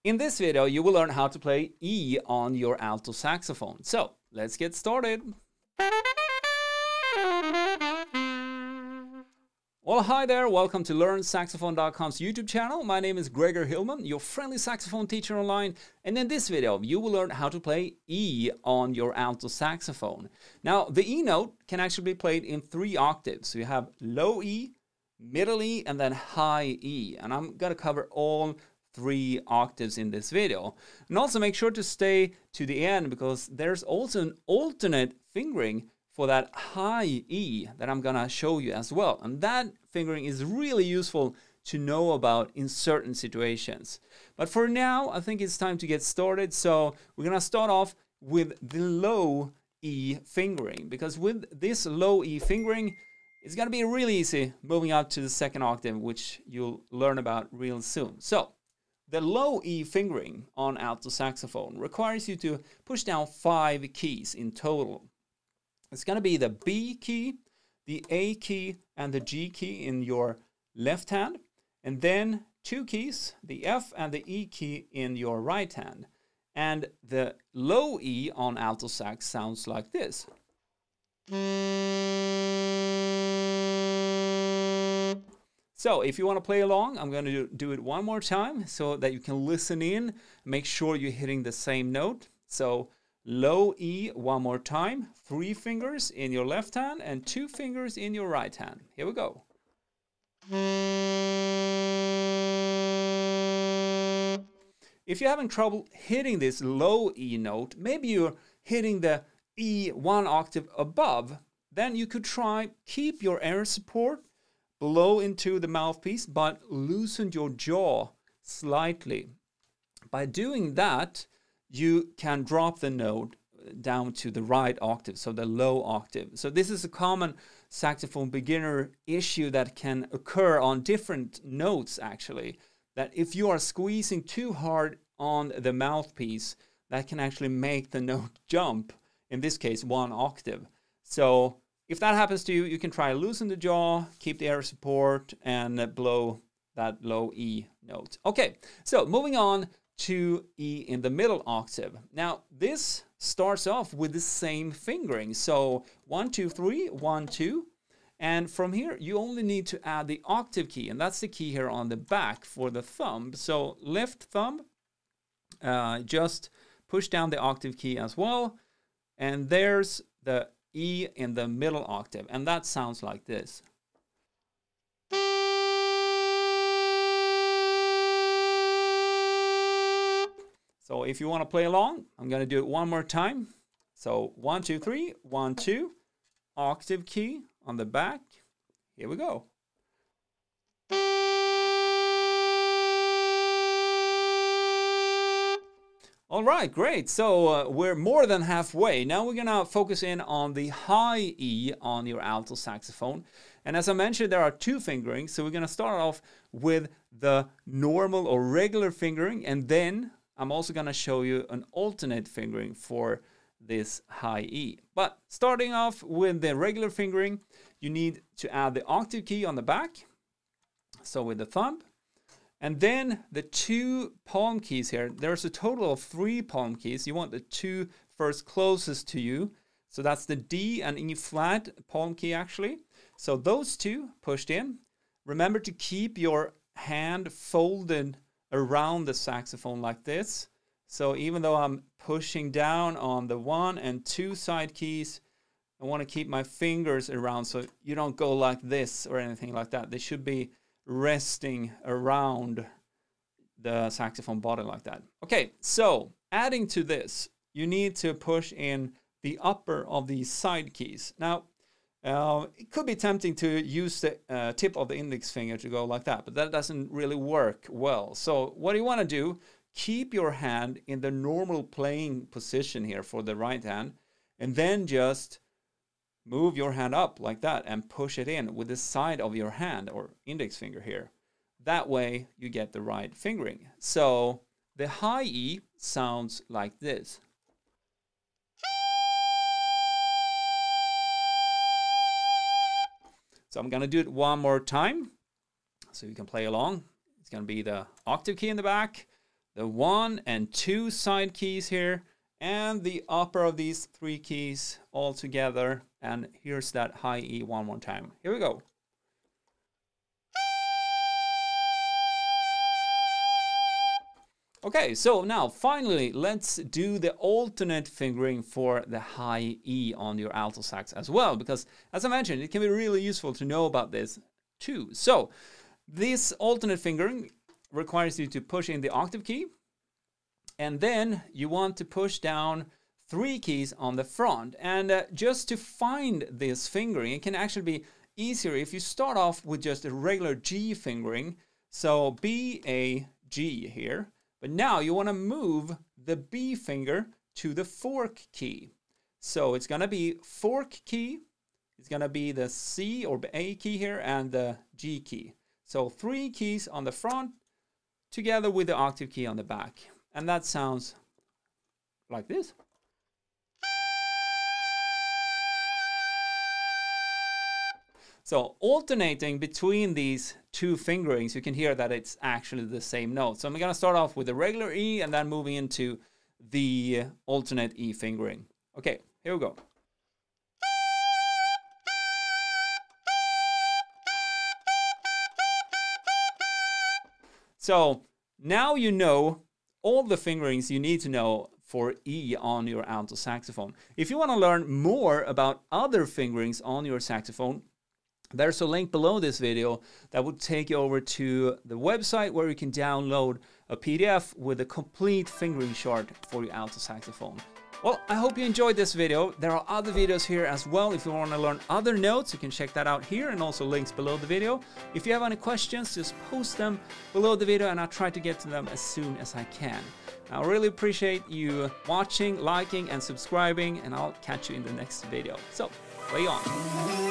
In this video, you will learn how to play E on your alto saxophone. So, let's get started. Well, hi there, welcome to LearnSaxophone.com's YouTube channel. My name is Gregor Hillman, your friendly saxophone teacher online. And in this video, you will learn how to play E on your alto saxophone. Now, the E note can actually be played in 3 octaves. So you have low E, middle E, and then high E. And I'm going to cover all 3 octaves in this video. And also make sure to stay to the end because there's also an alternate fingering for that high E that I'm gonna show you as well. And that fingering is really useful to know about in certain situations. But for now, I think it's time to get started. So we're gonna start off with the low E fingering, because with this low E fingering, it's gonna be really easy moving up to the 2nd octave, which you'll learn about real soon. So the low E fingering on alto saxophone requires you to push down 5 keys in total. It's going to be the B key, the A key, and the G key in your left hand, and then 2 keys, the F and the E key in your right hand. And the low E on alto sax sounds like this. So if you want to play along, I'm going to do it one more time so that you can listen in, make sure you're hitting the same note. So low E one more time, 3 fingers in your left hand and 2 fingers in your right hand. Here we go. If you're having trouble hitting this low E note, maybe you're hitting the E 1 octave above, then you could try keep your air support blow into the mouthpiece, but loosen your jaw slightly. By doing that, you can drop the note down to the right octave, so the low octave. So this is a common saxophone beginner issue that can occur on different notes, actually. That if you are squeezing too hard on the mouthpiece, that can actually make the note jump, in this case, 1 octave. So if that happens to you, you can try to loosen the jaw, keep the air support, and blow that low E note. Okay, so moving on to E in the middle octave. Now, this starts off with the same fingering. So 1, 2, 3, 1, 2. And from here, you only need to add the octave key, and that's the key here on the back for the thumb. So left thumb, just push down the octave key as well. And there's the E in the middle octave, and that sounds like this. So if you want to play along, I'm going to do it one more time. So 1, 2, 3, 1, 2, octave key on the back. Here we go. All right, great. So we're more than halfway. Now we're going to focus in on the high E on your alto saxophone. And as I mentioned, there are 2 fingerings. So we're going to start off with the normal or regular fingering. And then I'm also going to show you an alternate fingering for this high E. But starting off with the regular fingering, you need to add the octave key on the back. So with the thumb. And then the 2 palm keys here, there's a total of 3 palm keys. You want the 2 first closest to you. So that's the D and E flat palm key actually. So those 2 pushed in. Remember to keep your hand folded around the saxophone like this. So even though I'm pushing down on the 1 and 2 side keys, I want to keep my fingers around so you don't go like this or anything like that. They should be resting around the saxophone body like that. Okay, so adding to this, you need to push in the upper of these side keys. Now, it could be tempting to use the tip of the index finger to go like that, but that doesn't really work well. So what you want to do, keep your hand in the normal playing position here for the right hand, and then just move your hand up like that and push it in with the side of your hand or index finger here. That way you get the right fingering. So the high E sounds like this. So I'm going to do it one more time so you can play along. It's going to be the octave key in the back, the 1 and 2 side keys here, and the upper of these 3 keys all together. And here's that high E one more time. Here we go. Okay, so now finally let's do the alternate fingering for the high E on your alto sax as well, because as I mentioned, it can be really useful to know about this too. So this alternate fingering requires you to push in the octave key, and then you want to push down 3 keys on the front. And just to find this fingering, it can actually be easier if you start off with just a regular G fingering. So B, A, G here. But now you want to move the B finger to the fork key. So it's going to be fork key, it's going to be the C or A key here, and the G key. So 3 keys on the front together with the octave key on the back. And that sounds like this. So alternating between these 2 fingerings, you can hear that it's actually the same note. So I'm going to start off with the regular E and then moving into the alternate E fingering. Okay, here we go. So now you know all the fingerings you need to know for E on your alto saxophone. If you want to learn more about other fingerings on your saxophone, there's a link below this video that will take you over to the website where you can download a PDF with a complete fingering chart for your alto saxophone. Well, I hope you enjoyed this video. There are other videos here as well. If you want to learn other notes, you can check that out here, and also links below the video. If you have any questions, just post them below the video and I'll try to get to them as soon as I can. I really appreciate you watching, liking and subscribing, and I'll catch you in the next video. So, play on.